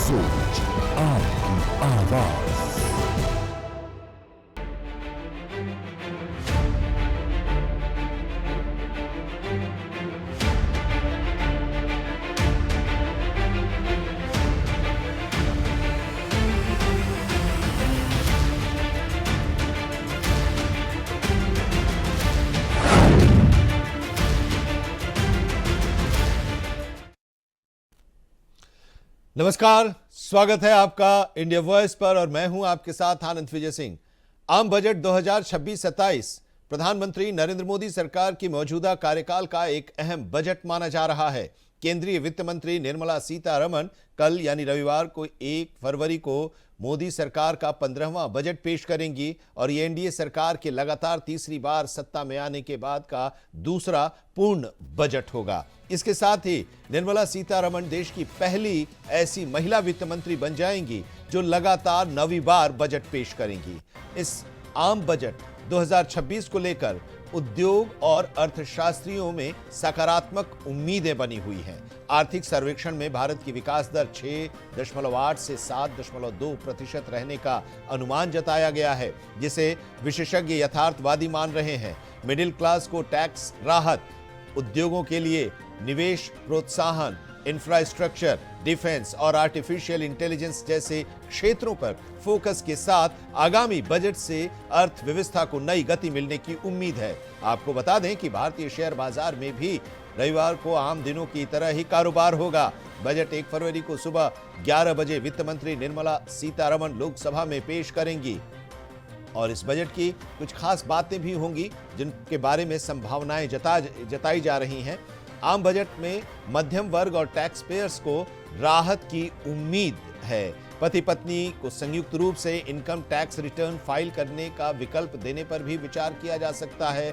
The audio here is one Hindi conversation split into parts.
सोच, आपकी आवाज। नमस्कार, स्वागत है आपका इंडिया वॉइस पर और मैं हूं आपके साथ आनंद विजय सिंह। आम बजट 2026-27 प्रधानमंत्री नरेंद्र मोदी सरकार की मौजूदा कार्यकाल का एक अहम बजट माना जा रहा है। केंद्रीय वित्त मंत्री निर्मला सीतारमण कल यानी रविवार को 1 फरवरी को मोदी सरकार का 15वां बजट पेश करेंगी और ये एनडीए सरकार के लगातार तीसरी बार सत्ता में आने के बाद का दूसरा पूर्ण बजट होगा। इसके साथ ही निर्मला सीतारमण देश की पहली ऐसी महिला वित्त मंत्री बन जाएंगी जो लगातार 9वीं बार बजट पेश करेंगी। इस आम बजट 2026 को लेकर उद्योग और अर्थशास्त्रियों में सकारात्मक उम्मीदें बनी हुई हैं। आर्थिक सर्वेक्षण में भारत की विकास दर 6.8 से 7.2% रहने का अनुमान जताया गया है, जिसे विशेषज्ञ यथार्थवादी मान रहे हैं। मिडिल क्लास को टैक्स राहत, उद्योगों के लिए निवेश प्रोत्साहन, इंफ्रास्ट्रक्चर, डिफेंस और आर्टिफिशियल इंटेलिजेंस जैसे क्षेत्रों पर फोकस के साथ आगामी बजट से अर्थव्यवस्था को नई गति मिलने की उम्मीद है। आपको बता दें कि भारतीय शेयर बाजार में भी रविवार को आम दिनों की तरह ही कारोबार होगा। बजट 1 फरवरी को सुबह 11 बजे वित्त मंत्री निर्मला सीतारमण लोकसभा में पेश करेंगी और इस बजट की कुछ खास बातें भी होंगी जिनके बारे में संभावनाएं जताई जा रही हैं। आम बजट में मध्यम वर्ग और टैक्स पेयर्स को राहत की उम्मीद है। पति पत्नी को संयुक्त रूप से इनकम टैक्स रिटर्न फाइल करने का विकल्प देने पर भी विचार किया जा सकता है।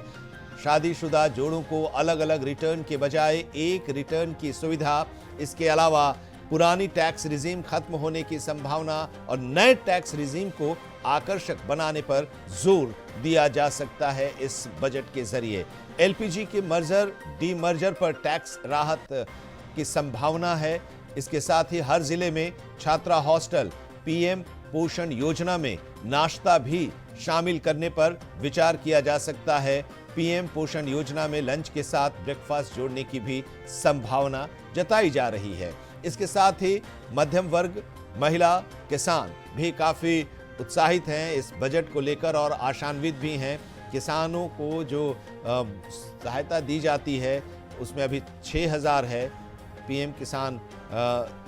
शादीशुदा जोड़ों को अलग अलग रिटर्न के बजाय एक रिटर्न की सुविधा, इसके अलावा पुरानी टैक्स रिजीम खत्म होने की संभावना और नए टैक्स रिजीम को आकर्षक बनाने पर जोर दिया जा सकता है। इस बजट के जरिए एलपीजी के मर्जर डीमर्जर पर टैक्स राहत की संभावना है। इसके साथ ही हर जिले में छात्रा हॉस्टल, पीएम पोषण योजना में नाश्ता भी शामिल करने पर विचार किया जा सकता है। पीएम पोषण योजना में लंच के साथ ब्रेकफास्ट जोड़ने की भी संभावना जताई जा रही है। इसके साथ ही मध्यम वर्ग, महिला, किसान भी काफी उत्साहित हैं इस बजट को लेकर और आशान्वित भी हैं। किसानों को जो सहायता दी जाती है उसमें अभी 6,000 है पीएम किसान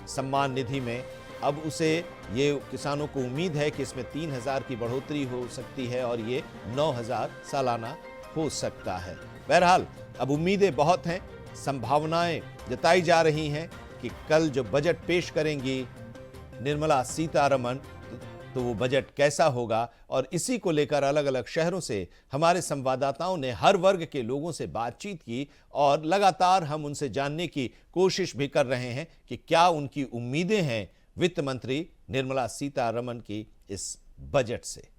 सम्मान निधि में। अब उसे ये किसानों को उम्मीद है कि इसमें 3,000 की बढ़ोतरी हो सकती है और ये 9,000 सालाना हो सकता है। बहरहाल अब उम्मीदें बहुत हैं, संभावनाएं जताई जा रही हैं कि कल जो बजट पेश करेंगी निर्मला सीतारमण तो वो बजट कैसा होगा। और इसी को लेकर अलग अलग शहरों से हमारे संवाददाताओं ने हर वर्ग के लोगों से बातचीत की और लगातार हम उनसे जानने की कोशिश भी कर रहे हैं कि क्या उनकी उम्मीदें हैं वित्त मंत्री निर्मला सीतारमण की इस बजट से।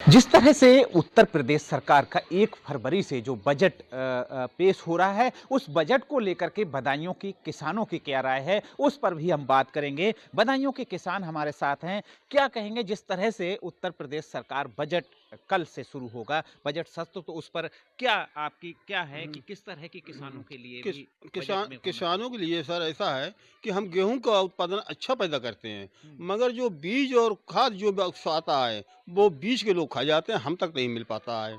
जिस तरह से उत्तर प्रदेश सरकार का 1 फरवरी से जो बजट पेश हो रहा है, उस बजट को लेकर के बदायूं की किसानों की क्या राय है, उस पर भी हम बात करेंगे। बदायूं के किसान हमारे साथ हैं, क्या कहेंगे जिस तरह से उत्तर प्रदेश सरकार बजट कल से शुरू होगा, बजट सत्र, तो उस पर क्या आपकी क्या है कि किस तरह की किसानों के लिए भी बजट में किसानों के लिए सर ऐसा है कि हम गेहूं का उत्पादन अच्छा पैदा करते हैं, मगर जो बीज और खाद जो आता है वो बीज के लोग खा जाते हैं, हम तक नहीं मिल पाता है।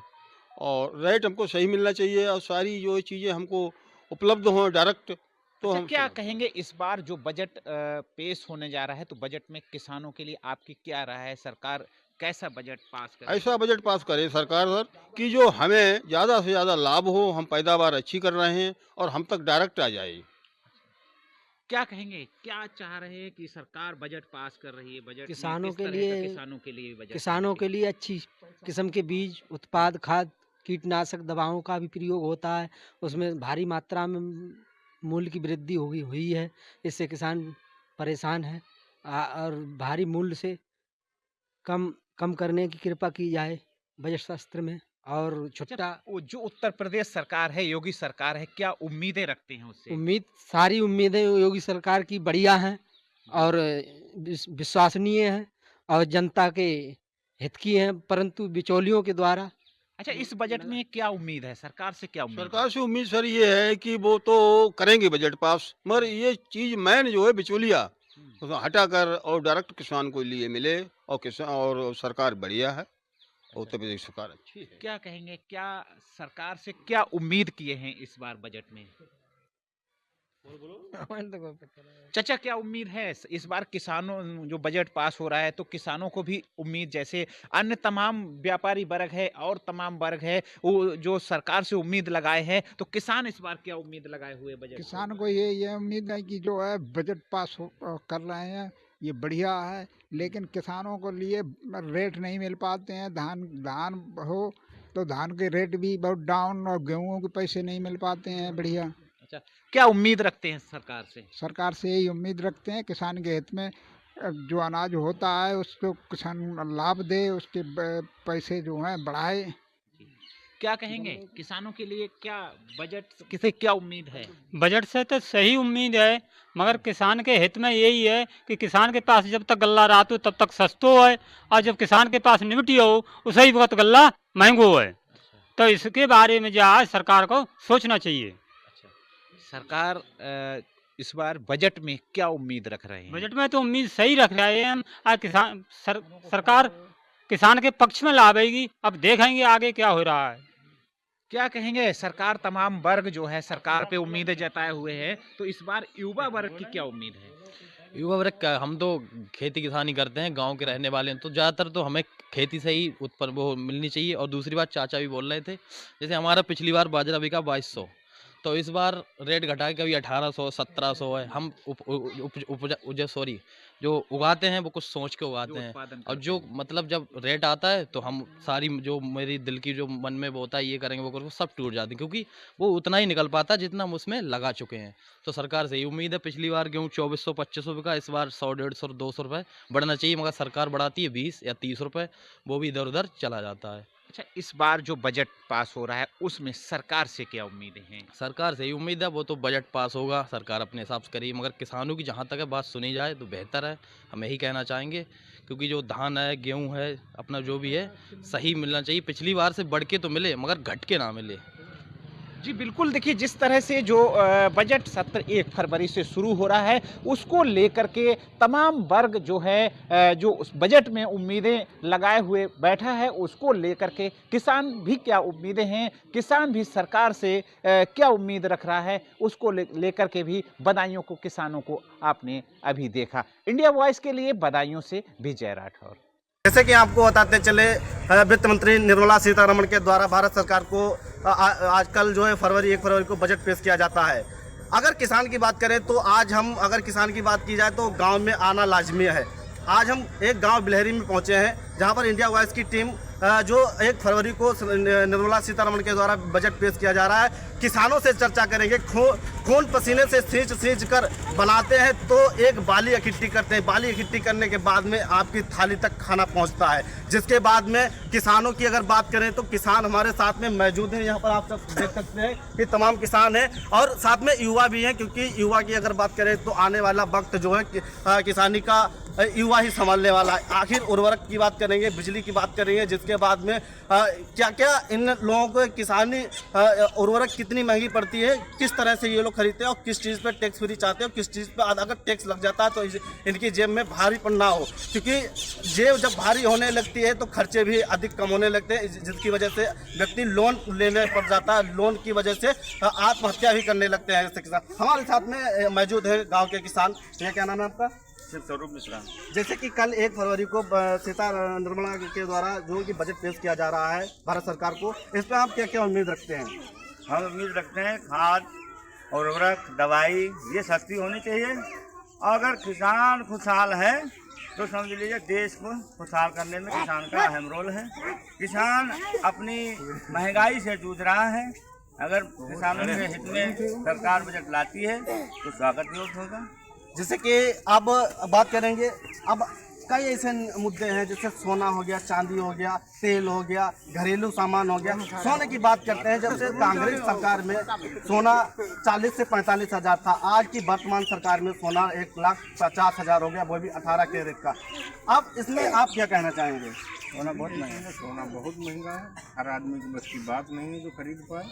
और रेट हमको सही मिलना चाहिए और सारी जो चीज़ें हमको उपलब्ध हों डायरेक्ट। तो अच्छा, हम क्या कहेंगे इस बार जो बजट पेश होने जा रहा है, तो बजट में किसानों के लिए आपकी क्या राय है? सरकार कैसा बजट पास करे? ऐसा बजट पास करे सरकार सर कि जो हमें ज़्यादा से ज़्यादा लाभ हो, हम पैदावार अच्छी कर रहे हैं और हम तक डायरेक्ट आ जाए। क्या कहेंगे, क्या चाह रहे हैं कि सरकार बजट पास कर रही है, बजट में किसानों किस के तरह का लिए किसानों के लिए बजट किसानों के लिए अच्छी किस्म के बीज, उत्पाद, खाद, कीटनाशक दवाओं का भी प्रयोग होता है। उसमें भारी मात्रा में मूल्य की वृद्धि हुई है। इससे किसान परेशान है। और भारी मूल्य से कम कम करने की कृपा की जाए बजट शास्त्र में। और छुट्टा जब वो जो उत्तर प्रदेश सरकार है, योगी सरकार है, क्या उम्मीदें रखते हैं उससे? सारी उम्मीदें योगी सरकार की बढ़िया हैं और विश्वसनीय हैं और जनता के हित की हैं, परंतु बिचौलियों के द्वारा अच्छा, इस बजट में क्या उम्मीद है, सरकार से क्या उम्मीद है? सरकार से उम्मीद सर ये है कि वो तो करेंगे बजट पास, मगर ये चीज़ मैन जो है बिचौलिया उसको हटाकर और डायरेक्ट किसान को लिए मिले, और किसान और सरकार बढ़िया है, उत्तर प्रदेश सरकार अच्छी है। क्या कहेंगे, क्या सरकार से क्या उम्मीद किए हैं इस बार बजट में? चाचा, क्या उम्मीद है इस बार किसानों, जो बजट पास हो रहा है तो किसानों को भी उम्मीद, जैसे अन्य तमाम व्यापारी वर्ग है और तमाम वर्ग है वो जो सरकार से उम्मीद लगाए हैं, तो किसान इस बार क्या उम्मीद लगाए हुए बजट से? किसान को ये उम्मीद है कि जो है बजट पास कर रहे हैं, ये बढ़िया है। लेकिन किसानों को लिए रेट नहीं मिल पाते हैं। धान हो तो धान के रेट भी बहुत डाउन, और गेहूं के पैसे नहीं मिल पाते हैं बढ़िया। अच्छा, क्या उम्मीद रखते हैं सरकार से? सरकार से यही उम्मीद रखते हैं किसान के हित में जो अनाज होता है उसको किसान लाभ दे, उसके पैसे जो हैं बढ़ाए। क्या कहेंगे, किसानों के लिए क्या बजट किसे क्या उम्मीद है? बजट से तो सही उम्मीद है, मगर किसान के हित में यही है कि किसान के पास जब तक गल्ला रात हो तब तक सस्तो है, और जब किसान के पास निमटी हो उसी वक्त गल्ला महंगो है। तो इसके बारे में जो है सरकार को सोचना चाहिए। अच्छा, सरकार इस बार बजट में क्या उम्मीद रख रहे हैं? बजट में तो उम्मीद सही रख रहे हैं हम। सरकार किसान के पक्ष में लावेगी। अब देखेंगे आगे क्या हो रहा है। क्या कहेंगे, सरकार तमाम वर्ग जो है सरकार पे उम्मीदें जताए हुए हैं, तो इस बार युवा वर्ग की क्या उम्मीद है? युवा वर्ग का, हम तो खेती किसानी करते हैं, गांव के रहने वाले हैं, तो ज़्यादातर तो हमें खेती से ही उत्पन्न वो मिलनी चाहिए। और दूसरी बात, चाचा भी बोल रहे थे, जैसे हमारा पिछली बार बाजरा बिका 2200, तो इस बार रेट घटा के अभी 1800 1700 है। हम जो उगाते हैं वो कुछ सोच के उगाते हैं, और जो मतलब जब रेट आता है तो हम सारी जो मेरी दिल की जो मन में वो होता है ये करेंगे वो करेंगे, सब टूट जाती है, क्योंकि वो उतना ही निकल पाता है जितना हम उसमें लगा चुके हैं। तो सरकार से यही उम्मीद है, पिछली बार गेहूँ 2400 2500 का, इस बार 100 150 200 रुपये बढ़ना चाहिए, मगर सरकार बढ़ाती है 20 या 30 रुपये, वो भी इधर उधर चला जाता है। अच्छा, इस बार जो बजट पास हो रहा है उसमें सरकार से क्या उम्मीदें हैं? सरकार से ही उम्मीद है, वो तो बजट पास होगा, सरकार अपने हिसाब से करेगी, मगर किसानों की जहाँ तक है बात सुनी जाए तो बेहतर है। हम यही कहना चाहेंगे, क्योंकि जो धान है, गेहूं है, अपना जो भी है सही मिलना चाहिए। पिछली बार से बढ़ के तो मिले, मगर घट के ना मिले। जी बिल्कुल, देखिए जिस तरह से जो बजट सत्र 1 फरवरी से शुरू हो रहा है उसको लेकर के तमाम वर्ग जो है जो उस बजट में उम्मीदें लगाए हुए बैठा है, उसको लेकर के किसान भी क्या उम्मीदें हैं, किसान भी सरकार से क्या उम्मीद रख रहा है, उसको लेकर के भी बदायूं को, किसानों को आपने अभी देखा। इंडिया वॉइस के लिए बदायूं से विजय राठौर। जैसे कि आपको बताते चले, वित्त मंत्री निर्मला सीतारमण के द्वारा भारत सरकार को आजकल जो है 1 फरवरी को बजट पेश किया जाता है। अगर किसान की बात करें तो आज हम, अगर किसान की बात की जाए तो गांव में आना लाजमी है। आज हम एक गांव बिलहरी में पहुंचे हैं, जहां पर इंडिया वॉइस की टीम जो 1 फरवरी को निर्मला सीतारमण के द्वारा बजट पेश किया जा रहा है, किसानों से चर्चा करेंगे। खून पसीने से सींच कर बनाते हैं तो एक बाली इकट्ठी करते हैं। बाली इकट्ठी करने के बाद में आपकी थाली तक खाना पहुंचता है। जिसके बाद में किसानों की अगर बात करें तो किसान हमारे साथ में मौजूद हैं। यहाँ पर आप सब देख सकते हैं कि तमाम किसान हैं और साथ में युवा भी हैं, क्योंकि युवा की अगर बात करें तो आने वाला वक्त जो है किसानी का युवा ही संभालने वाला है। आखिर उर्वरक की बात करेंगे, बिजली की बात करेंगे, जिसके बाद में क्या क्या इन लोगों को किसानी उर्वरक कितनी महंगी पड़ती है, किस तरह से ये लोग खरीदते हैं और किस चीज़ पे टैक्स फ्री चाहते हैं, किस चीज़ पे अगर टैक्स लग जाता है तो इनकी जेब में भारीपन ना हो, क्योंकि जेब जब भारी होने लगती है तो खर्चे भी अधिक कम होने लगते हैं, जिसकी वजह से व्यक्ति लोन लेने पड़ जाता है। लोन की वजह से आत्महत्या भी करने लगते हैं ऐसे किसान। हमारे साथ में मौजूद है गाँव के किसान। ये क्या नाम है आपका? स्वरूप मिश्रा। जैसे कि कल 1 फरवरी को निर्मला के द्वारा जो कि बजट पेश किया जा रहा है भारत सरकार को, इस पर आप क्या क्या उम्मीद रखते हैं? हम उम्मीद रखते हैं खाद और उर्वरक दवाई ये सस्ती होनी चाहिए। अगर किसान खुशहाल है तो समझ लीजिए देश को खुशहाल करने में किसान का अहम रोल है। किसान अपनी महंगाई से जूझ रहा है, अगर किसानों के हित में सरकार बजट लाती है तो स्वागत योग्य होगा। जैसे कि अब बात करेंगे, अब कई ऐसे मुद्दे हैं जैसे सोना हो गया, चांदी हो गया, तेल हो गया, घरेलू सामान हो गया। सोने की बात करते हैं, जब से कांग्रेस सरकार में सोना 40 से 45 हज़ार था, आज की वर्तमान सरकार में सोना 1,50,000 हो गया, वो भी 18 कैरेट का। अब इसमें आप क्या कहना चाहेंगे? सोना बहुत महंगा है, सोना बहुत महंगा है, हर आदमी की बस की बात नहीं है जो खरीद पाए।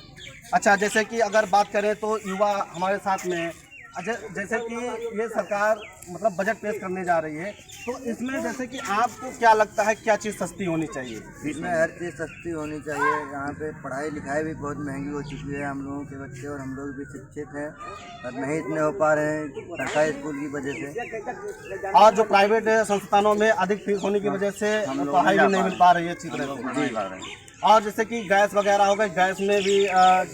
अच्छा, जैसे कि अगर बात करें तो युवा हमारे साथ में, जैसे कि ये सरकार मतलब बजट पेश करने जा रही है, तो इसमें जैसे कि आपको क्या लगता है क्या चीज़ सस्ती होनी चाहिए? इसमें हर चीज़ सस्ती होनी चाहिए। यहाँ पे पढ़ाई लिखाई भी बहुत महंगी हो चुकी है, हम लोगों के बच्चे और हम लोग भी शिक्षित हैं और नहीं इतने हो पा रहे हैं सरकारी स्कूल की वजह से, और जो प्राइवेट संस्थानों में अधिक फीस होने की वजह से पढ़ाई भी नहीं मिल पा रही है अच्छी तरह से। और जैसे कि गैस वगैरह हो गई, गैस में भी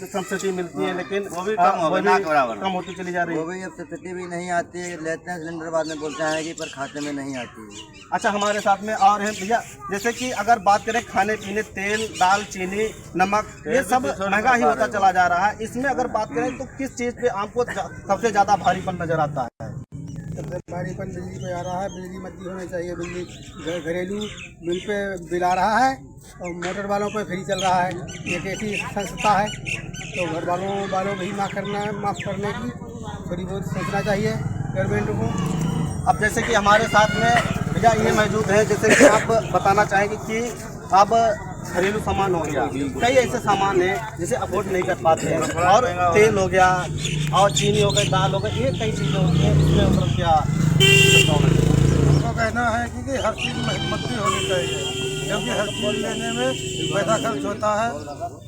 सब्सिडी मिलती है, लेकिन वो भी कम होती चली जा रही है। वो भी अब सब्सिडी भी नहीं आती है, लेते हैं सिलेंडर बाद में बोलते हैं कि पर खाते में नहीं आती है। अच्छा, हमारे साथ में और हैं भैया, जैसे कि अगर बात करें खाने पीने, तेल, दाल, चीनी, नमक, ये सब महंगा ही होता चला जा रहा है। इसमें अगर बात करें तो किस चीज़ पे आपको सबसे ज़्यादा भारीपन नजर आता है? सबसे भारीपन बिजली पे आ रहा है। बिजली मद्दी होनी चाहिए। बिजली घरेलू बिल पे बिल आ रहा है और मोटर वालों पे फ्री चल रहा है। एक ऐसी संस्था है तो घर वालों भी माफ़ करने की थोड़ी बहुत सोचना चाहिए गवर्नमेंट को। अब जैसे कि हमारे साथ में भैया ये मौजूद है, जैसे कि आप बताना चाहेंगे कि अब घरेलू सामान हो गया, कई ऐसे सामान हैं जिसे अफोर्ड नहीं कर पाते हैं, और तेल हो गया और चीनी हो गई, दाल हो गई, ये कई चीज़ें होती हैं, इसमें मतलब क्या हमको कहना है कि हर चीज़ में मद्दी होनी चाहिए, क्योंकि हर चीज़ लेने में पैसा खर्च होता है,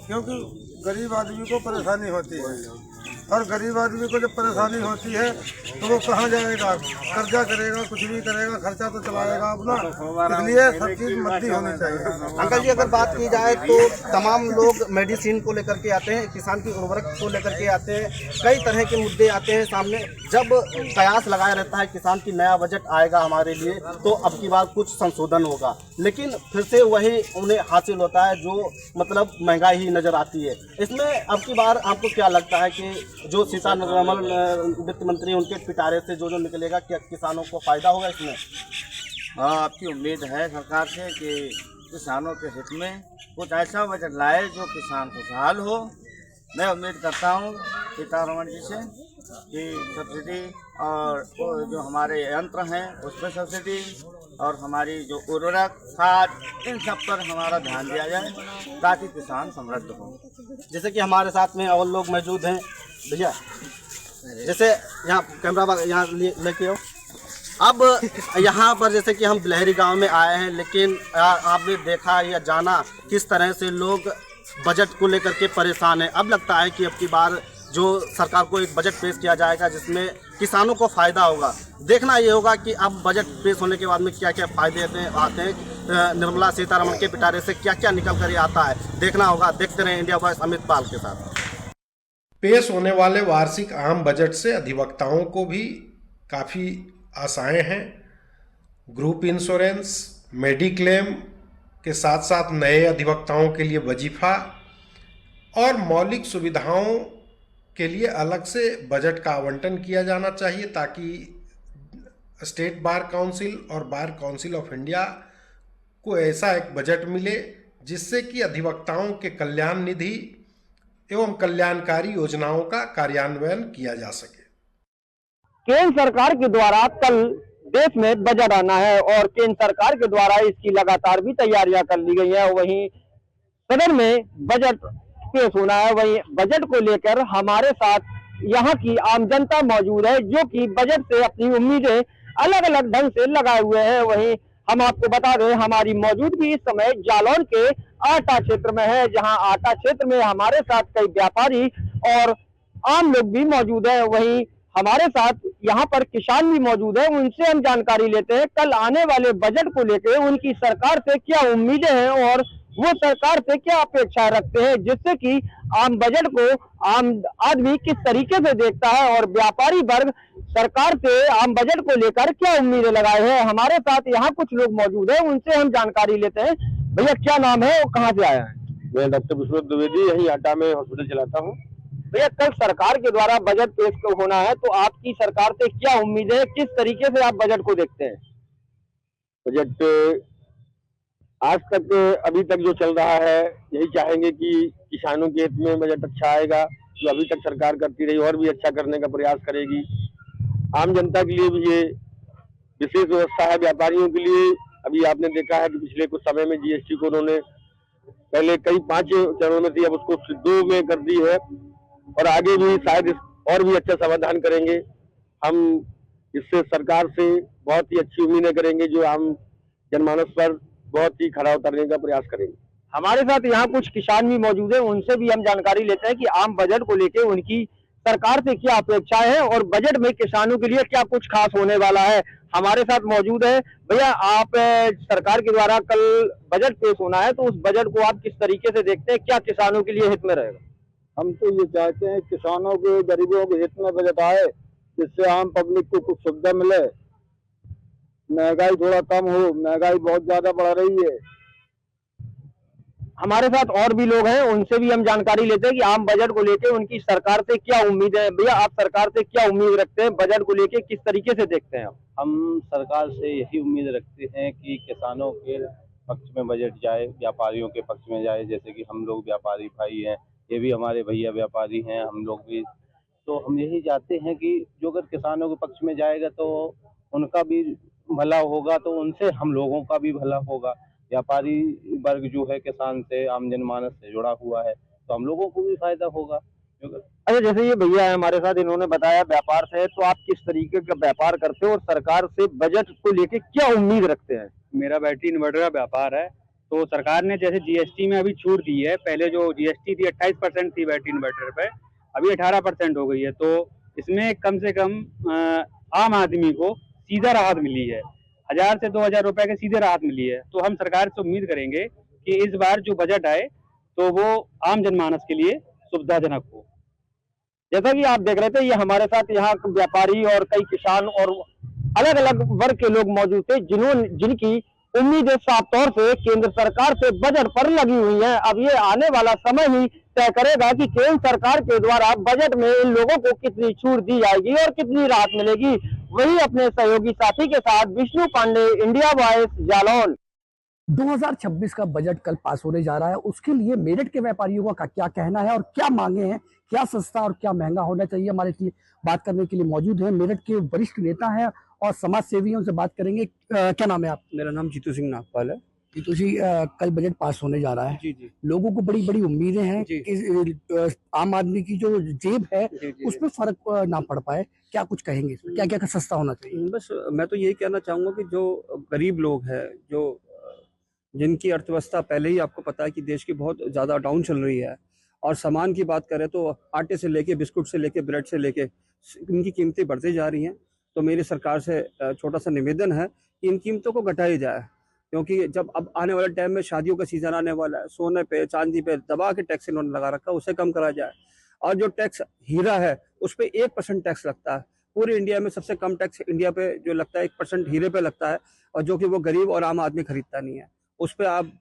क्योंकि गरीब आदमी को परेशानी होती है और गरीब आदमी को जब परेशानी होती है तो वो कहाँ जाएगा, कर्जा करेगा, कुछ भी करेगा, खर्चा तो चलाएगा अपना, इसलिए सब चीज़ मद्दी होनी चाहिए। अंकल जी, अगर बात की जाए तो तमाम लोग मेडिसिन को लेकर के आते हैं, किसान की उर्वरक को लेकर के आते हैं, कई तरह के मुद्दे आते हैं सामने। जब कयास लगाया रहता है किसान की नया बजट आएगा हमारे लिए तो अब की बार कुछ संशोधन होगा, लेकिन फिर से वही उन्हें हासिल होता है जो मतलब महंगाई ही नज़र आती है। इसमें अब की बार आपको क्या लगता है कि जो सीतारमण वित्त मंत्री उनके पिटारे से जो निकलेगा, क्या किसानों को फायदा होगा इसमें? हाँ, आपकी उम्मीद है सरकार से कि किसानों के हित में कुछ ऐसा बजट लाए जो किसान खुशहाल हो। मैं उम्मीद करता हूँ सीतारमण जी से कि सब्सिडी और जो हमारे यंत्र हैं उस पर सब्सिडी और हमारी जो उर्वरक, खाद, इन सब पर हमारा ध्यान दिया जाए ताकि किसान समृद्ध हो। जैसे कि हमारे साथ में और लोग मौजूद हैं भैया, जैसे यहाँ कैमरा यहाँ लेके आओ। अब यहाँ पर जैसे कि हम बिलहरी गांव में आए हैं, लेकिन आपने देखा या जाना किस तरह से लोग बजट को लेकर के परेशान हैं। अब लगता है कि अब की बार जो सरकार को एक बजट पेश किया जाएगा जिसमें किसानों को फ़ायदा होगा। देखना ये होगा कि अब बजट पेश होने के बाद में क्या क्या फ़ायदे आते हैं, निर्मला सीतारमण के पिटारे से क्या क्या निकल कर आता है, देखना होगा। देखते रहें इंडिया वॉइस अमित पाल के साथ। पेश होने वाले वार्षिक आम बजट से अधिवक्ताओं को भी काफ़ी आशाएं हैं। ग्रुप इंश्योरेंस, मेडिक्लेम के साथ साथ नए अधिवक्ताओं के लिए वजीफा और मौलिक सुविधाओं के लिए अलग से बजट का आवंटन किया जाना चाहिए ताकि स्टेट बार काउंसिल और बार काउंसिल ऑफ इंडिया को ऐसा एक बजट मिले जिससे कि अधिवक्ताओं के कल्याण निधि एवं कल्याणकारी योजनाओं का कार्यान्वयन किया जा सके। केंद्र सरकार के द्वारा कल देश में बजट आना है और केंद्र सरकार के द्वारा इसकी लगातार भी तैयारियां कर ली गई है। वहीं सदन में बजट पेश होना है, वहीं बजट को लेकर हमारे साथ यहाँ की आम जनता मौजूद है जो कि बजट से अपनी उम्मीदें अलग अलग ढंग से लगाए हुए हैं। वहीं हम आपको बता दें हमारी मौजूदगी इस समय जालौन के आटा क्षेत्र में है, जहां आटा क्षेत्र में हमारे साथ कई व्यापारी और आम लोग भी मौजूद हैं। वहीं हमारे साथ यहाँ पर किसान भी मौजूद है, उनसे हम जानकारी लेते हैं कल आने वाले बजट को लेकर उनकी सरकार से क्या उम्मीदें हैं और वो सरकार से क्या अपेक्षा रखते हैं, जिससे कि आम बजट को आम आदमी किस तरीके से देखता है और व्यापारी वर्ग सरकार से आम बजट को लेकर क्या उम्मीदें लगाए हैं। हमारे साथ यहाँ कुछ लोग मौजूद हैं, उनसे हम जानकारी लेते हैं। भैया क्या नाम है और कहाँ से आया है? मैं डॉक्टर विश्वनाथ द्विवेदी यही आटा में हॉस्पिटल चलाता हूँ। भैया कल सरकार के द्वारा बजट पेश होना है, तो आपकी सरकार से क्या उम्मीदें हैं, किस तरीके से आप बजट को देखते हैं? बजट आज तक अभी तक जो चल रहा है यही चाहेंगे कि किसानों के हित में बजट अच्छा आएगा, जो अभी तक सरकार करती रही और भी अच्छा करने का प्रयास करेगी। आम जनता के लिए भी ये विशेष व्यवस्था है। व्यापारियों के लिए अभी आपने देखा है कि पिछले कुछ समय में जीएसटी को उन्होंने पहले कई 5 चरणों में थी, अब उसको 2 में कर दी है और आगे भी शायद और भी अच्छा समाधान करेंगे। हम इससे सरकार से बहुत ही अच्छी उम्मीदें करेंगे, जो आम जनमानस पर बहुत ही खरा उतरने का प्रयास करेंगे। हमारे साथ यहाँ कुछ किसान भी मौजूद हैं, उनसे भी हम जानकारी लेते हैं कि आम बजट को लेकर उनकी सरकार से क्या अपेक्षाएं हैं और बजट में किसानों के लिए क्या कुछ खास होने वाला है। हमारे साथ मौजूद है भैया, आप सरकार के द्वारा कल बजट पेश होना है, तो उस बजट को आप किस तरीके से देखते हैं, क्या किसानों के लिए हित में रहेगा? हम तो ये चाहते हैं किसानों के, गरीबों के हित में बजट आए, जिससे आम पब्लिक को कुछ सुविधा मिले, महंगाई थोड़ा कम हो। महंगाई बहुत ज्यादा बढ़ रही है। हमारे साथ और भी लोग हैं, उनसे भी हम जानकारी लेते हैं कि आम बजट को लेकर उनकी सरकार से क्या उम्मीद है। भैया आप सरकार से क्या उम्मीद रखते हैं, बजट को लेकर किस तरीके से देखते हैं? हम सरकार से यही उम्मीद रखते हैं कि किसानों के पक्ष में बजट जाए, व्यापारियों के पक्ष में जाए। जैसे कि हम लोग व्यापारी भाई हैं, ये भी हमारे भैया व्यापारी हैं, हम लोग भी, तो हम यही चाहते हैं कि जो अगर किसानों के पक्ष में जाएगा तो उनका भी भला होगा, तो उनसे हम लोगों का भी भला होगा। व्यापारी वर्ग जो है किसान से, आम जनमानस से जुड़ा हुआ है, तो हम लोगों को भी फायदा होगा। अच्छा, जैसे ये भैया है हमारे साथ, इन्होंने बताया व्यापार से है, तो आप किस तरीके का व्यापार करते हो और सरकार से बजट को लेके क्या उम्मीद रखते हैं? मेरा बैटरी इन्वर्टर का व्यापार है, तो सरकार ने जैसे जीएसटी में अभी छूट दी है। पहले जो जीएसटी थी 28% थी बैटरी इन्वर्टर पे, अभी 18% हो गई है। तो इसमें कम से कम आम आदमी को सीधा राहत मिली है, 1000 से 2000 रुपए के सीधे राहत मिली है। तो हम सरकार से उम्मीद करेंगे कि इस बार जो बजट आए तो वो आम जनमानस के लिए सुविधाजनक हो। जैसा कि आप देख रहे थे, ये हमारे साथ यहाँ व्यापारी और कई किसान और अलग अलग वर्ग के लोग मौजूद थे, जिनकी उम्मीदें साफ तौर से केंद्र सरकार से बजट पर लगी हुई हैं। अब ये आने वाला समय ही तय करेगा कि केंद्र सरकार के द्वारा बजट में इन लोगों को कितनी छूट दी जाएगी और कितनी राहत मिलेगी। वही अपने सहयोगी साथी के साथ विष्णु पांडे, इंडिया वॉइस, जालौन। 2026 का बजट कल पास होने जा रहा है, उसके लिए मेरठ के व्यापारियों का क्या कहना है और क्या मांगे हैं, क्या सस्ता और क्या महंगा होना चाहिए। हमारे लिए बात करने के लिए मौजूद हैं मेरठ के वरिष्ठ नेता हैं और समाज सेवियों से बात करेंगे। क्या नाम है आप? मेरा नाम जीतू सिंह नागपाल है। जीतू जी, कल बजट पास होने जा रहा है। जी जी। लोगों को बड़ी बड़ी उम्मीदें हैं कि आम आदमी की जो जेब है उसमें फर्क ना पड़ पाए, क्या कुछ कहेंगे इसमें, क्या क्या सस्ता होना चाहिए? बस मैं तो यही कहना चाहूँगा कि जो गरीब लोग हैं, जो जिनकी अर्थव्यवस्था पहले ही आपको पता है कि देश की बहुत ज़्यादा डाउन चल रही है, और सामान की बात करें तो आटे से लेके, बिस्कुट से लेके, ब्रेड से लेके इनकी कीमतें बढ़ती जा रही हैं। तो मेरी सरकार से छोटा सा निवेदन है कि इन कीमतों को घटाई जाए, क्योंकि जब अब आने वाले टाइम में शादियों का सीजन आने वाला है, सोने पे, चांदी पे दबा के टैक्स इन्होंने लगा रखा है, उसे कम करा जाए। और जो टैक्स हीरा है उस पर 1% टैक्स लगता है। पूरे इंडिया में सबसे कम टैक्स इंडिया पे जो लगता है 1% हीरे पे लगता है, और जो कि वो गरीब और आम आदमी खरीदता नहीं है। उस पर आप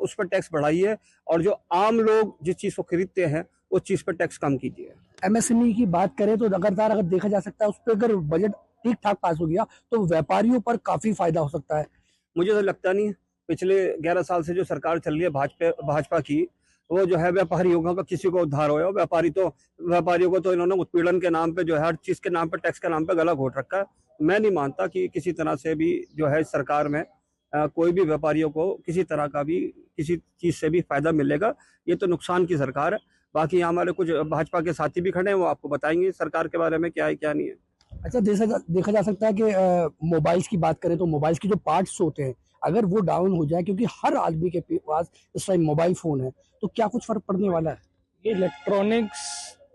उस पर टैक्स बढ़ाइए, और जो आम लोग जिस चीज़ को खरीदते हैं उस चीज़ पर टैक्स कम कीजिए। एमएसएमई की बात करें तो लगातार अगर देखा जा सकता है, उस पर अगर बजट ठीक ठाक पास हो गया तो व्यापारियों पर काफी फायदा हो सकता है। मुझे तो लगता नहीं। पिछले 11 साल से जो सरकार चल रही है भाजपा की, वो जो है व्यापारियों का किसी को उद्धार होया। व्यापारियों को तो इन्होंने उत्पीड़न के नाम पे जो है, हर चीज़ के नाम पे, टैक्स के नाम पे गला घोट रखा है। मैं नहीं मानता कि किसी तरह से भी जो है सरकार में कोई भी व्यापारियों को किसी तरह का भी किसी चीज़ से भी फायदा मिलेगा। ये तो नुकसान की सरकार है। बाकी हमारे कुछ भाजपा के साथी भी खड़े हैं, वो आपको बताएंगे सरकार के बारे में क्या है क्या नहीं है। अच्छा, देखा जा सकता है कि मोबाइल्स की बात करें तो मोबाइल्स के जो पार्ट्स होते हैं, अगर वो डाउन हो जाए, क्योंकि हर आदमी के पास इस टाइम मोबाइल फ़ोन है, तो क्या कुछ फ़र्क पड़ने वाला है? इलेक्ट्रॉनिक्स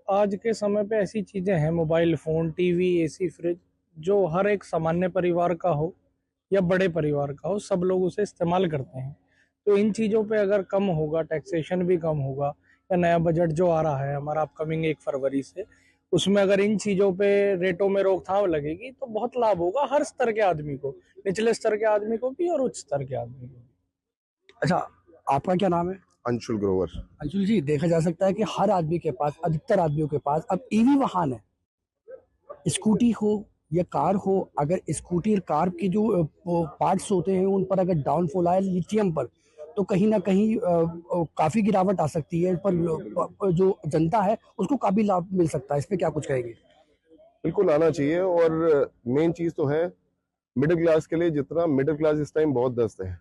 आज के समय पे ऐसी चीज़ें हैं, mobile phone, TV, AC, fridge, जो हर एक सामान्य परिवार का हो या बड़े परिवार का हो, सब लोग उसे इस्तेमाल करते हैं। तो इन चीज़ों पे अगर कम होगा, टैक्सेशन भी कम होगा, या नया बजट जो आ रहा है हमारा अपकमिंग 1 फरवरी से, उसमें अगर इन चीज़ों पे रेटों में रोकथाम लगेगी तो बहुत लाभ होगा हर स्तर के आदमी को, निचले स्तर के आदमी को भी और उच्च स्तर के आदमी को भी। अच्छा, आपका क्या नाम है? अंशुल ग्रोवर। अंशुल जी, देखा जा सकता है कि हर आदमी के पास, अधिकतर आदमियों के पास अब ईवी वाहन है। स्कूटी हो या कार हो, अगर स्कूटी और कार के जो पार्ट्स होते हैं उन पर अगर डाउनफॉल आए लिथियम पर, तो कहीं ना कहीं काफी गिरावट आ सकती है। पर जो जनता है उसको काफी लाभ मिल सकता है। इस पे क्या कुछ कहेंगे? बिल्कुल आना चाहिए, और मेन चीज तो है मिडिल क्लास के लिए। जितना मिडिल क्लास इस टाइम बहुत दस्त है,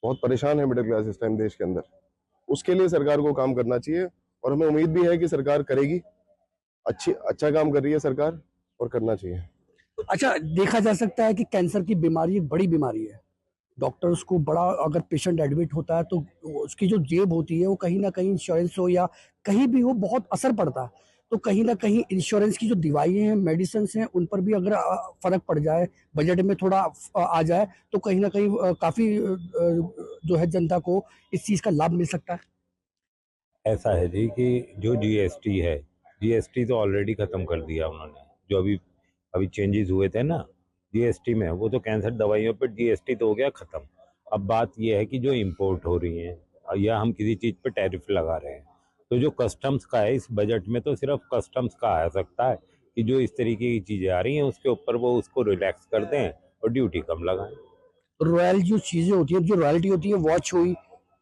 बहुत परेशान है मिडिल क्लास इस टाइम देश के अंदर, उसके लिए सरकार को काम करना चाहिए। और हमें उम्मीद भी है कि सरकार करेगी। अच्छा काम कर रही है सरकार, और करना चाहिए। अच्छा, देखा जा सकता है कि कैंसर की बीमारी एक बड़ी बीमारी है। डॉक्टर्स को बड़ा, अगर पेशेंट एडमिट होता है तो उसकी जो जेब होती है वो कहीं ना कहीं इंश्योरेंस हो या कहीं भी हो, बहुत असर पड़ता है। तो कहीं ना कहीं इंश्योरेंस की जो दवाइयाँ हैं, मेडिसिन हैं, उन पर भी अगर फर्क पड़ जाए, बजट में थोड़ा आ जाए, तो कहीं ना कहीं काफी जो है जनता को इस चीज का लाभ मिल सकता है। ऐसा है जी कि जो जीएसटी है, जीएसटी तो ऑलरेडी खत्म कर दिया उन्होंने। जो अभी चेंजेस हुए थे ना जीएसटी में, वो तो कैंसर दवाइयों पर जीएसटी तो हो गया खत्म। अब बात यह है कि जो इंपोर्ट हो रही हैं या हम किसी चीज़ पे टैरिफ लगा रहे हैं, तो जो कस्टम्स का है इस बजट में, तो सिर्फ कस्टम्स का आ सकता है कि जो इस तरीके की चीज़ें आ रही हैं उसके ऊपर वो उसको रिलैक्स कर दें और ड्यूटी कम लगाएं। रॉयल जो चीजें होती है, जो रॉयल्टी होती है, वॉच हुई,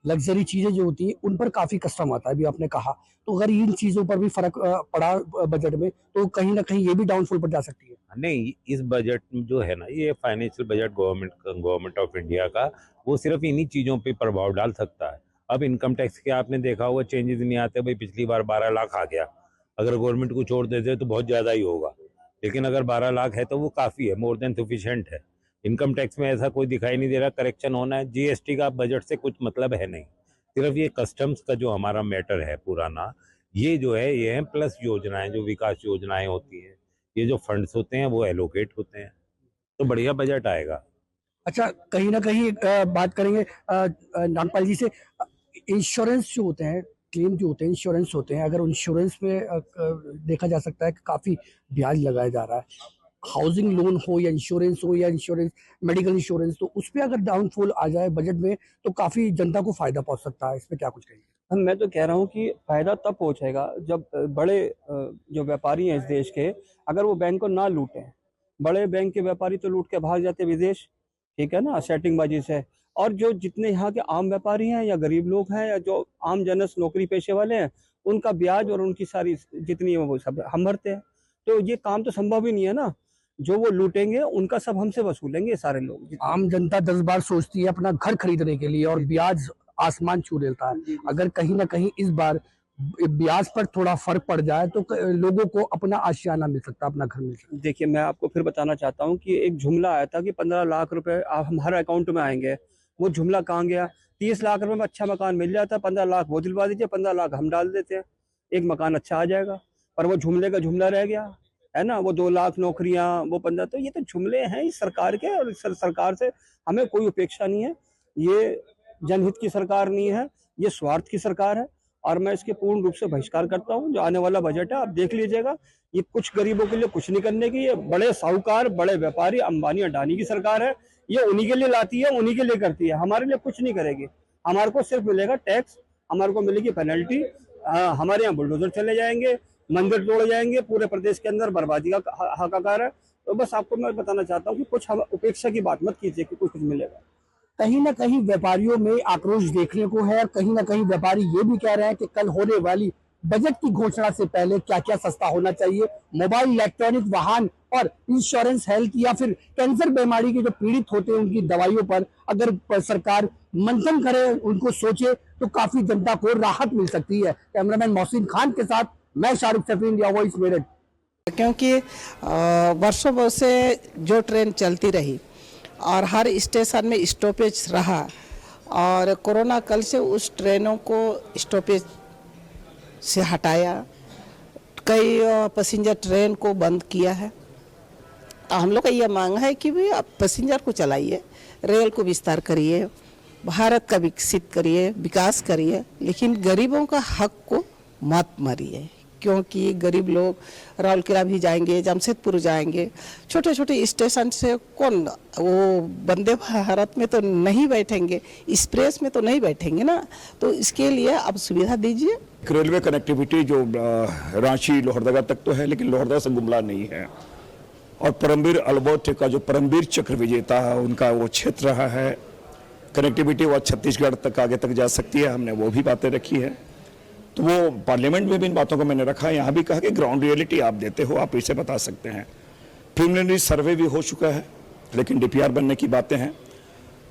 लग्जरी चीजें जो होती हैं, उन पर काफी कस्टम आता है, अभी आपने कहा। तो अगर इन चीजों पर भी फर्क पड़ा बजट में, तो कहीं ना कहीं ये भी डाउनफॉल पर जा सकती है। नहीं, इस बजट जो है ना, ये financial budget government of India का, वो सिर्फ इन्हीं चीज़ों पे प्रभाव डाल सकता है। अब इनकम टैक्स के आपने देखा होगा चेंजेस नहीं आते। भाई पिछली बार 12 लाख आ गया, अगर गवर्नमेंट को छोड़ देते तो बहुत ज़्यादा ही होगा, लेकिन अगर 12 लाख है तो वो काफ़ी है, मोर देन सफिशिएंट है। इनकम टैक्स में ऐसा कोई दिखाई नहीं दे रहा करेक्शन होना है। जीएसटी का बजट से कुछ मतलब है नहीं, सिर्फ ये कस्टम्स का जो हमारा मैटर है पुराना, ये जो है ये है, प्लस योजनाएं, जो विकास योजनाएं होती हैं, ये जो फंड्स होते हैं वो एलोकेट होते हैं, तो बढ़िया बजट आएगा। अच्छा, कहीं ना कहीं बात करेंगे नागपाल जी से। इंश्योरेंस जो होते हैं, क्लेम जो होते हैं, इंश्योरेंस होते हैं, अगर इंश्योरेंस में देखा जा सकता है कि काफी ब्याज लगाया जा रहा है। हाउसिंग लोन हो या इंश्योरेंस मेडिकल इंश्योरेंस, तो उस पर अगर डाउनफॉल आ जाए बजट में, तो काफी जनता को फायदा पहुंच सकता है। इस पे क्या कुछ कहेंगे? मैं तो कह रहा हूँ कि फायदा तब पहुंचेगा जब बड़े जो व्यापारी हैं इस देश के, अगर वो बैंक को ना लूटें। बड़े बैंक के व्यापारी तो लूट के भाग जाते विदेश, ठीक है ना, सेटिंगबाजी से। और जो जितने यहाँ के आम व्यापारी हैं या गरीब लोग हैं या जो आम जनस नौकरी पेशे वाले हैं, उनका ब्याज और उनकी सारी जितनी वो सब हम भरते हैं। तो ये काम तो संभव ही नहीं है ना, जो वो लूटेंगे उनका सब हमसे वसूलेंगे सारे लोग। आम जनता 10 बार सोचती है अपना घर खरीदने के लिए, और ब्याज आसमान छू लेता है। अगर कहीं ना कहीं इस बार ब्याज पर थोड़ा फर्क पड़ जाए तो लोगों को अपना आशियाना मिल सकता है, अपना घर मिल सकता है। देखिए, मैं आपको फिर बताना चाहता हूँ कि एक जुमला आया था कि 15 लाख रुपए हम हर अकाउंट में आएंगे। वो जुमला कहाँ गया? 30 लाख रुपए में अच्छा मकान मिल जाता है, 15 लाख वो दिलवा दीजिए, 15 लाख हम डाल देते हैं, एक मकान अच्छा आ जाएगा। पर वो जुमले का जुमला रह गया है ना, वो 2 लाख नौकरियां, वो 15। तो ये तो जुमले हैं इस सरकार के, और सरकार से हमें कोई अपेक्षा नहीं है। ये जनहित की सरकार नहीं है, ये स्वार्थ की सरकार है, और मैं इसके पूर्ण रूप से बहिष्कार करता हूँ। जो आने वाला बजट है आप देख लीजिएगा, ये कुछ गरीबों के लिए कुछ नहीं करने की, ये बड़े साहूकार, बड़े व्यापारी, अंबानी अडानी की सरकार है। ये उन्हीं के लिए लाती है, उन्हीं के लिए करती है, हमारे लिए कुछ नहीं करेगी। हमारे को सिर्फ मिलेगा टैक्स, हमारे को मिलेगी पेनल्टी, हमारे यहाँ बुलडोजर चले जाएंगे, मंदिर तोड़े जाएंगे, पूरे प्रदेश के अंदर बर्बादी का हाहाकार है। तो बस आपको मैं बताना चाहता हूँ कि कुछ उपेक्षा की बात मत कीजिए कि कुछ मिलेगा। कहीं ना कहीं व्यापारियों में आक्रोश देखने को है, और कहीं ना कहीं व्यापारी ये भी कह रहे हैं कि कल होने वाली बजट की घोषणा से पहले क्या क्या सस्ता होना चाहिए। मोबाइल, इलेक्ट्रॉनिक, वाहन और इंश्योरेंस, हेल्थ या फिर कैंसर बीमारी के जो पीड़ित होते हैं उनकी दवाइयों पर अगर सरकार मंथन करे, उनको सोचे, तो काफी जनता को राहत मिल सकती है। कैमरामैन मोहसिन खान के साथ मैं शाहरुख सफी, इंडिया वॉइस, मेरठ। क्योंकि वर्षों से जो ट्रेन चलती रही और हर स्टेशन में स्टॉपेज रहा, और कोरोना काल से उस ट्रेनों को स्टॉपेज से हटाया, कई पैसेंजर ट्रेन को बंद किया है। हम लोग का यह मांग है कि भी आप पैसेंजर को चलाइए, रेल को विस्तार करिए, भारत का विकसित करिए, विकास करिए, लेकिन गरीबों का हक को मत मारिए, क्योंकि गरीब लोग राउरकेला भी जाएंगे, जमशेदपुर जाएंगे, छोटे छोटे स्टेशन से कौन वो वंदे भारत में तो नहीं बैठेंगे, एक्सप्रेस में तो नहीं बैठेंगे ना। तो इसके लिए आप सुविधा दीजिए। रेलवे कनेक्टिविटी जो रांची लोहरदगा तक तो है, लेकिन लोहरदगा से गुमला नहीं है। और परमवीर अल्बर्ट का जो परमवीर चक्र विजेता है उनका वो क्षेत्र रहा है, कनेक्टिविटी वो छत्तीसगढ़ तक आगे तक जा सकती है, हमने वो भी बातें रखी है। तो वो पार्लियामेंट में भी इन बातों को मैंने रखा है, यहाँ भी कहा कि ग्राउंड रियलिटी आप देते हो, आप इसे बता सकते हैं। प्रिलिमिनरी सर्वे भी हो चुका है, लेकिन डीपीआर बनने की बातें हैं।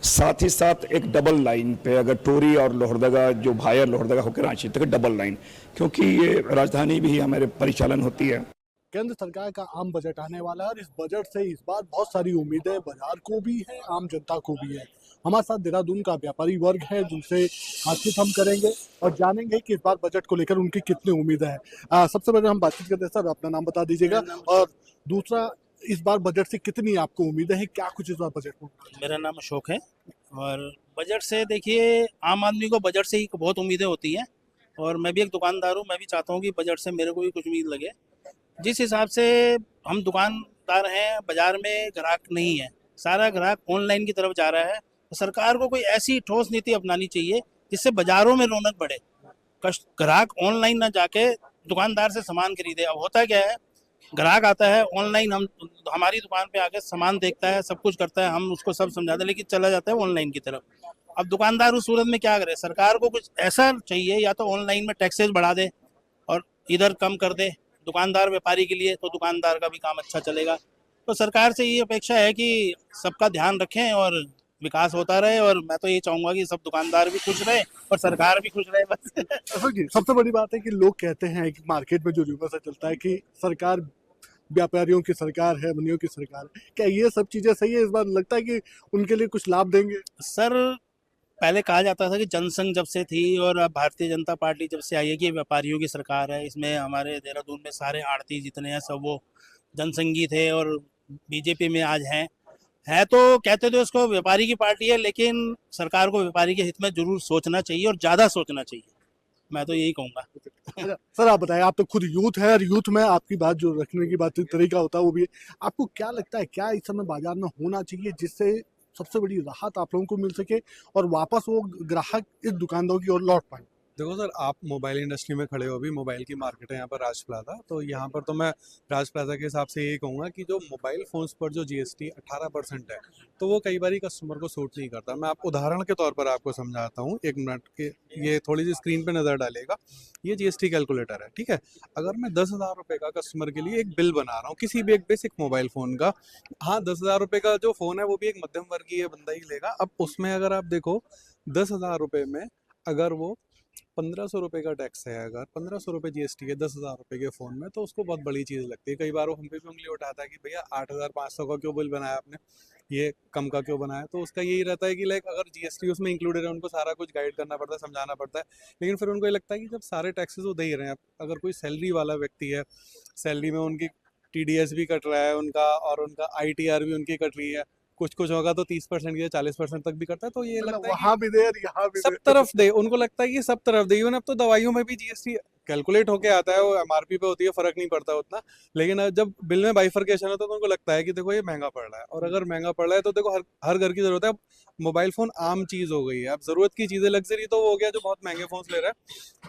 साथ ही साथ एक डबल लाइन पे अगर टोरी और लोहरदगा जो भाया लोहरदगा होकर रांची तक डबल लाइन, क्योंकि ये राजधानी भी हमारे परिचालन होती है। केंद्र सरकार का आम बजट आने वाला है और इस बजट से इस बार बहुत सारी उम्मीदें बाजार को भी है, आम जनता को भी है। हमारे साथ देहरादून का व्यापारी वर्ग है जिनसे बातचीत हम करेंगे और जानेंगे कि इस बार बजट को लेकर उनकी कितनी उम्मीदें हैं। सबसे पहले हम बातचीत करते हैं, सर अपना नाम बता दीजिएगा, और दूसरा इस बार बजट से कितनी आपको उम्मीदें हैं, क्या कुछ इस बार बजट में? मेरा नाम अशोक है और बजट से देखिए आम आदमी को बजट से ही बहुत उम्मीदें होती हैं और मैं भी एक दुकानदार हूँ, मैं भी चाहता हूँ कि बजट से मेरे को भी कुछ उम्मीद लगे। जिस हिसाब से हम दुकानदार हैं, बाजार में ग्राहक नहीं है, सारा ग्राहक ऑनलाइन की तरफ जा रहा है। तो सरकार को कोई ऐसी ठोस नीति अपनानी चाहिए जिससे बाजारों में रौनक बढ़े, ग्राहक ऑनलाइन ना जाके दुकानदार से सामान खरीदे। अब होता क्या है, ग्राहक आता है ऑनलाइन, हमारी दुकान पे आके सामान देखता है, सब कुछ करता है, हम उसको सब समझाते हैं, लेकिन चला जाता है ऑनलाइन की तरफ। अब दुकानदार उस सूरत में क्या करे, सरकार को कुछ ऐसा चाहिए, या तो ऑनलाइन में टैक्सेस बढ़ा दे और इधर कम कर दे दुकानदार व्यापारी के लिए, तो दुकानदार का भी काम अच्छा चलेगा। तो सरकार से ये अपेक्षा है कि सबका ध्यान रखें और विकास होता रहे, और मैं तो ये चाहूंगा कि सब दुकानदार भी खुश रहे और सरकार भी खुश रहे बस। सबसे बड़ी बात है कि लोग कहते हैं कि मार्केट में जो रूमर चलता है कि सरकार व्यापारियों की सरकार है, मंडियों की सरकार है, क्या ये सब चीजें सही है? इस बार लगता है कि उनके लिए कुछ लाभ देंगे? सर पहले कहा जाता था कि जनसंघ जब से थी और अब भारतीय जनता पार्टी जब से आई है कि व्यापारियों की सरकार है, इसमें हमारे देहरादून में सारे आड़ती जितने हैं सब वो जनसंघी थे और बीजेपी में आज हैं तो कहते थे उसको व्यापारी की पार्टी है, लेकिन सरकार को व्यापारी के हित में जरूर सोचना चाहिए और ज़्यादा सोचना चाहिए, मैं तो यही कहूँगा। सर आप बताएं, आप तो खुद यूथ है और यूथ में आपकी बात जो रखने की बात तरीका होता है वो भी है। आपको क्या लगता है, क्या इस समय बाजार में होना चाहिए जिससे सबसे बड़ी राहत आप लोगों को मिल सके और वापस वो ग्राहक इस दुकानदारों की ओर लौट पाए? देखो सर, आप मोबाइल इंडस्ट्री में खड़े हो, अभी मोबाइल की मार्केट है यहाँ पर राज प्लाजा, तो यहाँ पर तो मैं राज प्लाजा के हिसाब से यही कहूँगा कि जो मोबाइल फ़ोन्स पर जो जीएसटी 18% है, तो वो कई बार कस्टमर को सूट नहीं करता। मैं आप उदाहरण के तौर पर आपको समझाता हूँ, 1 मिनट के, ये थोड़ी सी स्क्रीन पे नज़र डालेगा, ये जीएसटी कैलकुलेटर है, ठीक है। अगर मैं 10,000 रुपये का कस्टमर के लिए एक बिल बना रहा हूँ किसी भी एक बेसिक मोबाइल फ़ोन का, हाँ 10,000 रुपये का जो फ़ोन है वो भी एक मध्यम वर्गीय बंदा ही लेगा। अब उसमें अगर आप देखो 10,000 रुपये में अगर वो 1500 रुपये का टैक्स है, अगर 1500 रुपये जीएसटी है 10,000 रुपये के फ़ोन में, तो उसको बहुत बड़ी चीज़ लगती है। कई बार वो हम पे भी उंगली उठाता है कि भैया 8,500 का क्यों बिल बनाया आपने, ये कम का क्यों बनाया। तो उसका यही रहता है कि लाइक अगर जीएसटी उसमें इंक्लूडेड है, उनको सारा कुछ गाइड करना पड़ता है, समझाना पड़ता है, लेकिन फिर उनको ये लगता है कि जब सारे टैक्सेस वो दे ही रहे हैं, अगर कोई सैलरी वाला व्यक्ति है, सैलरी में उनकी TDS भी कट रहा है उनका, और उनका ITR भी उनकी कट रही है, कुछ होगा तो 30% या 40% तक भी करता है, तो ये लगता है वहाँ भी दे और यहाँ भी सब तरफ दे, उनको लगता है कि सब तरफ दे। इवन अब तो दवाइयों में भी जीएसटी कैलकुलेट होके आता है, वो MRP पे होती है, फर्क नहीं पड़ता उतना, लेकिन जब बिल में बाइफरकेशन होता है तो उनको लगता है कि देखो ये महंगा पड़ रहा है, और अगर महंगा पड़ रहा है तो देखो हर घर की जरूरत है। अब मोबाइल फ़ोन आम चीज़ हो गई है, अब ज़रूरत की चीज़ें, लग्जरी तो वो हो गया जो बहुत महंगे फ़ोन ले रहा है,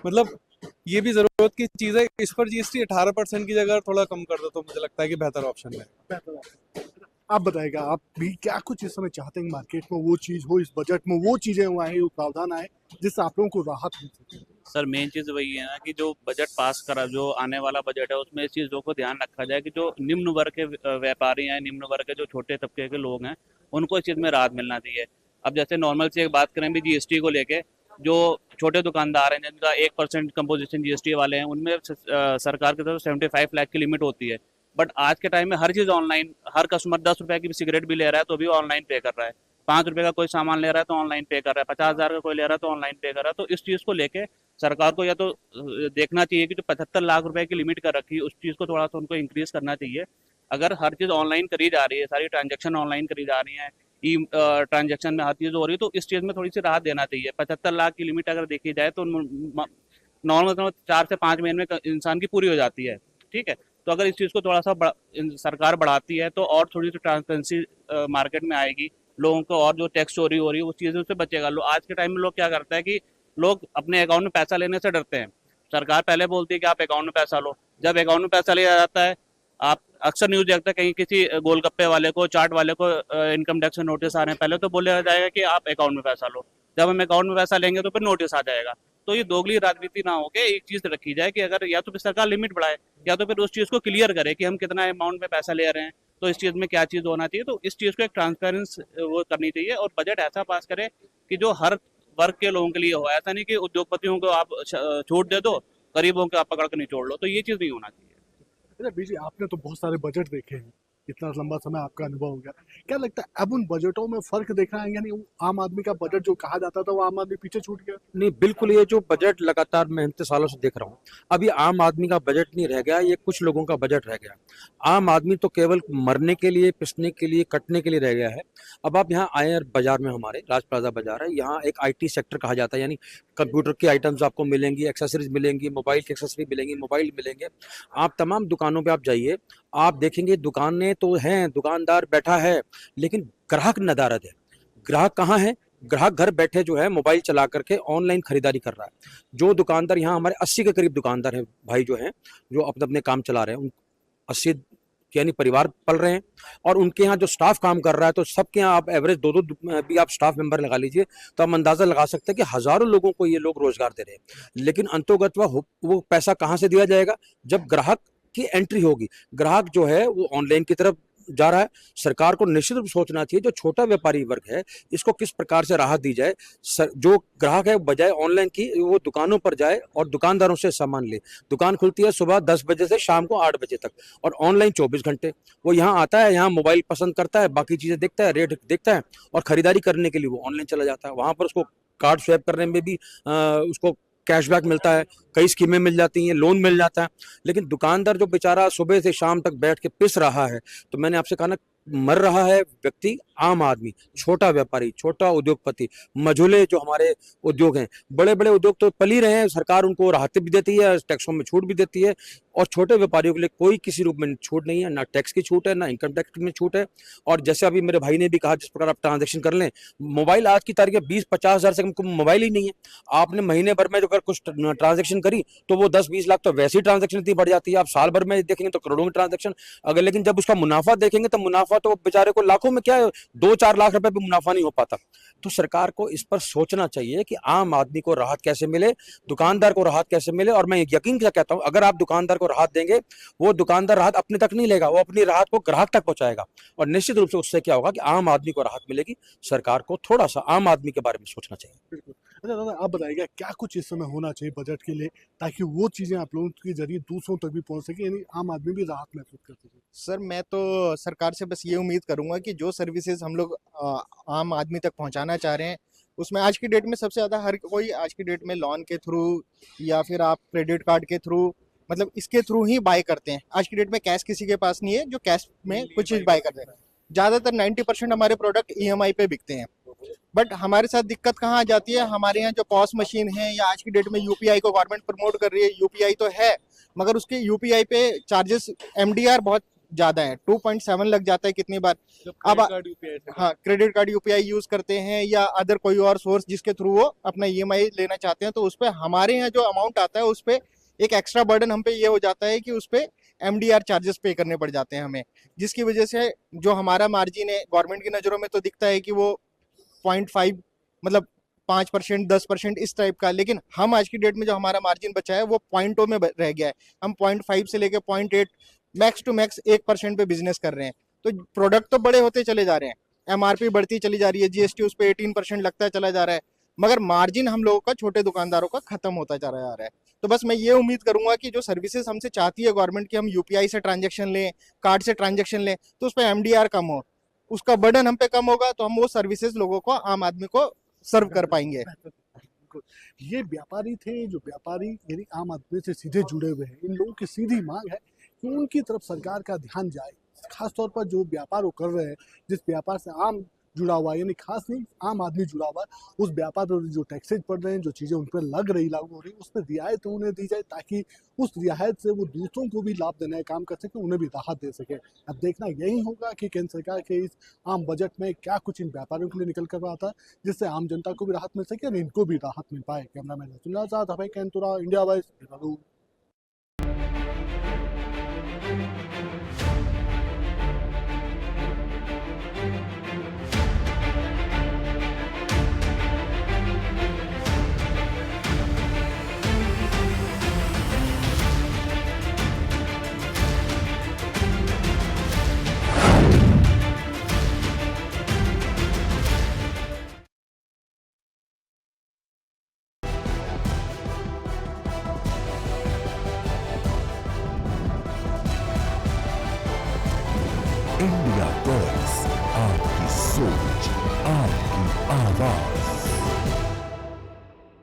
मतलब ये भी ज़रूरत की चीज़ है। इस पर जीएसटी 18% की जगह थोड़ा कम कर दो तो मुझे लगता है कि बेहतर ऑप्शन है। आप बताएगा, आप भी क्या कुछ इस समय चाहते हैं मार्केट में वो चीज़ हो, इस बजट में वो चीज़ें वो आए, वो प्रावधान आए जिससे आप लोगों को राहत मिल सके? सर मेन चीज़ वही है ना कि जो बजट पास करा, जो आने वाला बजट है उसमें इस चीज़ों को ध्यान रखा जाए कि जो निम्न वर्ग के व्यापारी हैं, निम्न वर्ग के जो छोटे तबके के लोग हैं, उनको इस चीज़ में राहत मिलना चाहिए। अब जैसे नॉर्मल से एक बात करें भी जीएसटी को लेके, जो छोटे दुकानदार हैं जिनका 1% कंपोजिशन जीएसटी वाले हैं, उनमें सरकार की तरफ 75 लाख की लिमिट होती है। बट आज के टाइम में हर चीज़ ऑनलाइन, हर कस्टमर 10 रुपये की भी सिगरेट भी ले रहा है तो भी ऑनलाइन पे कर रहा है, 5 रुपये का कोई सामान ले रहा है तो ऑनलाइन पे कर रहा है, 50,000 का कोई ले रहा है तो ऑनलाइन पे कर रहा है। तो इस चीज़ को लेके सरकार को या तो देखना चाहिए कि जो 75 लाख रुपए की लिमिट कर रखी है उस चीज़ को थोड़ा सा उनको इंक्रीज करना चाहिए। अगर हर चीज़ ऑनलाइन करी जा रही है, सारी ट्रांजेक्शन ऑनलाइन करी जा रही हैं, ई ट्रांजैक्शन में हर चीज़ हो रही है, तो इस चीज़ में थोड़ी सी राहत देना चाहिए। 75 लाख की लिमिट अगर देखी जाए तो नॉर्मल 4 से 5 महीने में इंसान की पूरी हो जाती है, ठीक है। तो अगर इस चीज़ को थोड़ा सा सरकार बढ़ाती है तो और थोड़ी सी ट्रांसपेरेंसी मार्केट में आएगी, लोगों को और जो टैक्स चोरी हो रही है उस चीज़ों से बचेगा। आज के टाइम में लोग क्या करता है कि लोग अपने अकाउंट में पैसा लेने से डरते हैं। सरकार पहले बोलती है कि आप अकाउंट में पैसा लो, जब अकाउंट में पैसा लिया जाता है, आप अक्सर न्यूज़ देखते हैं कहीं किसी गोलगप्पे वाले को, चाट वाले को इनकम टैक्स से नोटिस आ रहे हैं, पहले तो बोला जाएगा कि आप अकाउंट में पैसा लो, जब हम अकाउंट में पैसा लेंगे तो फिर नोटिस आ जाएगा। तो ये दोगली राजनीति ना होके एक चीज़ रखी जाए कि अगर या तो फिर सरकार लिमिट बढ़ाए या तो फिर उस चीज़ को क्लियर करे कि हम कितना अमाउंट में पैसा ले रहे हैं, तो इस चीज़ में क्या चीज़ होना चाहिए। तो इस चीज़ को एक ट्रांसपेरेंस वो करनी चाहिए और बजट ऐसा पास करे कि जो हर वर्ग के लोगों के लिए हो। ऐसा नहीं कि उद्योगपतियों को आप छूट दे दो, गरीबों को आप पकड़ कर निचोड़ लो, तो ये चीज़ नहीं होना चाहिए। अच्छा बीजी, आपने तो बहुत सारे बजट देखे हैं, इतना लंबा समय आपका अनुभव हो गया, क्या लगता है अब उन बजटों में फर्क देखना है? यानी वो आम आदमी का बजट जो कहा जाता था वो आम आदमी पीछे छूट गया? नहीं, बिल्कुल। ये जो बजट लगातार मैं इतने सालों से देख रहा हूँ, अभी आम आदमी का बजट नहीं रह गया, ये कुछ लोगों का बजट रह गया। आम आदमी तो केवल मरने के लिए, पिसने के लिए, कटने के लिए रह गया है। अब आप यहाँ आए बाजार में, हमारे राज प्लाजा बाजार है, यहाँ एक IT सेक्टर कहा जाता है, यानी कंप्यूटर की आइटम्स आपको मिलेंगी, एक्सेसरीज मिलेंगी, मोबाइल की एक्सेसरी मिलेंगी, मोबाइल मिलेंगे। आप तमाम दुकानों पे आप जाइए, आप देखेंगे दुकानें तो हैं, दुकानदार बैठा है, लेकिन ग्राहक नदारद है। ग्राहक कहाँ है? ग्राहक घर बैठे जो है मोबाइल चला करके ऑनलाइन खरीदारी कर रहा है। जो दुकानदार यहाँ हमारे 80 के करीब दुकानदार हैं भाई, जो हैं जो अपने अपने काम चला रहे हैं, 80 यानी परिवार पल रहे हैं, और उनके यहाँ जो स्टाफ काम कर रहा है, तो सबके यहाँ आप एवरेज 2-2 भी आप स्टाफ मेंबर लगा लीजिए तो हम अंदाजा लगा सकते हैं कि हजारों लोगों को ये लोग रोजगार दे रहे हैं। लेकिन अंतोगत वो पैसा कहाँ से दिया जाएगा? जब ग्राहक की एंट्री होगी। ग्राहक जो है वो ऑनलाइन की तरफ जा रहा है। सरकार को निश्चित रूप सोचना चाहिए जो छोटा व्यापारी वर्ग है, इसको किस प्रकार से राहत दी जाए। जो ग्राहक है बजाय ऑनलाइन की वो दुकानों पर जाए और दुकानदारों से सामान ले। दुकान खुलती है सुबह 10 बजे से शाम को 8 बजे तक, और ऑनलाइन 24 घंटे। वो यहाँ आता है, यहाँ मोबाइल पसंद करता है, बाकी चीजें देखता है, रेट देखता है, और खरीदारी करने के लिए वो ऑनलाइन चला जाता है। वहां पर उसको कार्ड स्वैप करने में भी उसको कैशबैक मिलता है, कई स्कीमें मिल जाती हैं, लोन मिल जाता है। लेकिन दुकानदार जो बेचारा सुबह से शाम तक बैठ के पिस रहा है, तो मैंने आपसे कहा ना, मर रहा है व्यक्ति, आम आदमी, छोटा व्यापारी, छोटा उद्योगपति, मझोले जो हमारे उद्योग हैं। बड़े बड़े उद्योग तो पल ही रहे हैं, सरकार उनको राहतें भी देती है, टैक्सों में छूट भी देती है, और छोटे व्यापारियों के लिए कोई किसी रूप में छूट नहीं है, ना टैक्स की छूट है, ना इनकम टैक्स में छूट है। और जैसे अभी मेरे भाई ने भी कहा, जिस प्रकार आप ट्रांजेक्शन कर लें, मोबाइल आज की तारीख 20-50 हज़ार से कम मोबाइल ही नहीं है। आपने महीने भर में जो अगर कुछ ट्रांजेक्शन करी तो वो 10-20 लाख तो वैसे ही ट्रांजेक्शन इतनी बढ़ जाती है। आप साल भर में देखेंगे तो करोड़ों में ट्रांजेक्शन। अगर लेकिन जब उसका मुनाफा देखेंगे तो मुनाफा तो बेचारे को लाखों में, क्या है, 2-4 लाख रुपए भी मुनाफा नहीं हो पाता। तो सरकार को इस पर सोचना चाहिए कि आम आदमी को राहत कैसे मिले, दुकानदार को राहत कैसे मिले। और मैं यकीन से कहता हूं, अगर आप दुकानदार को राहत देंगे, वो दुकानदार राहत अपने तक नहीं लेगा, वो अपनी राहत को ग्राहक तक पहुंचाएगा, और निश्चित रूप से उससे क्या होगा कि आम आदमी को राहत मिलेगी। सरकार को थोड़ा सा आम आदमी के बारे में सोचना चाहिए। अच्छा दादा, आप बताइएगा क्या कुछ इस समय होना चाहिए बजट के लिए, ताकि वो चीजें आप लोगों के जरिए दूसरों तक भी पहुंच सके, यानी आम आदमी भी राहत महसूस कर सके? सर, मैं तो सरकार से बस ये उम्मीद करूंगा कि जो सर्विसेज हम लोग आम आदमी तक पहुंचाना चाह रहे हैं, उसमें आज की डेट में सबसे ज़्यादा हर कोई आज की डेट में लोन के थ्रू या फिर आप क्रेडिट कार्ड के थ्रू, मतलब इसके थ्रू ही बाय करते हैं। आज की डेट में कैश किसी के पास नहीं है जो कैश में कुछ चीज़ बाय करते हैं। ज़्यादातर 90% हमारे प्रोडक्ट EMI पे बिकते हैं। बट हमारे साथ दिक्कत कहाँ आ जाती है, हमारे यहाँ जो पॉस मशीन है, या आज की डेट में UPI को गवर्नमेंट प्रमोट कर रही है, UPI तो है, मगर उसके UPI पे चार्जेस MDR बहुत ज़्यादा है, 2.7 लग जाता है कितनी बार। अब हाँ, क्रेडिट कार्ड UPI यूज़ करते हैं या अदर कोई और सोर्स जिसके थ्रू वो अपना EMI लेना चाहते हैं, तो उस पर हमारे यहाँ जो अमाउंट आता है उस पर एक एक्स्ट्रा बर्डन हम पे ये हो जाता है कि उस पर MDR चार्जेस पे करने पड़ जाते हैं हमें, जिसकी वजह से जो हमारा मार्जिन है गवर्नमेंट की नज़रों में तो दिखता है कि वो 0.5 मतलब 5%, 10% इस टाइप का। लेकिन हम आज की डेट में जो हमारा मार्जिन बचा है वो पॉइंटों में रह गया है। हम 0.5 से लेके 0.8 मैक्स टू मैक्स 1% पे बिजनेस कर रहे हैं। तो प्रोडक्ट तो बड़े होते चले जा रहे हैं, MRP बढ़ती चली जा रही है, GST उस पर 18% लगता चला जा रहा है, मगर मार्जिन हम लोगों का, छोटे दुकानदारों का खत्म होता जा रहा है। तो बस मैं ये उम्मीद करूंगा कि जो सर्विसेज हमसे चाहती है गवर्नमेंट की, हम UPI से ट्रांजेक्शन लें, कार्ड से ट्रांजेक्शन लें, तो उस पर MDR कम हो, उसका बर्डन हम पे कम होगा, तो हम वो सर्विसेज लोगों को, आम आदमी को सर्व कर पाएंगे। ये व्यापारी थे, जो व्यापारी यानी आम आदमी से सीधे जुड़े हुए हैं। इन लोगों की सीधी मांग है कि उनकी तरफ सरकार का ध्यान जाए, खासतौर पर जो व्यापार वो कर रहे हैं, जिस व्यापार से आम जुड़ा हुआ है, यानी खास नहीं आम आदमी जुड़ा हुआ है। उस व्यापार पर जो टैक्सेज पड़ रहे हैं, जो चीज़ें उन पर लग रही लागू हो रही उस पर रियायत उन्हें दी जाए, ताकि उस रियायत से वो दूसरों को भी लाभ देने का काम कर सके, उन्हें भी राहत दे सके। अब देखना यही होगा कि केंद्र सरकार के इस आम बजट में क्या कुछ इन व्यापारियों के लिए निकल कर आता है, जिससे आम जनता को भी राहत मिल सके और इनको भी राहत मिल पाए। कैमरामैन रसूलुल्लाह साथ Abhay Kainthura, India Voice, Dehradun. India Voice, आपकी सोच, आपकी आवाज।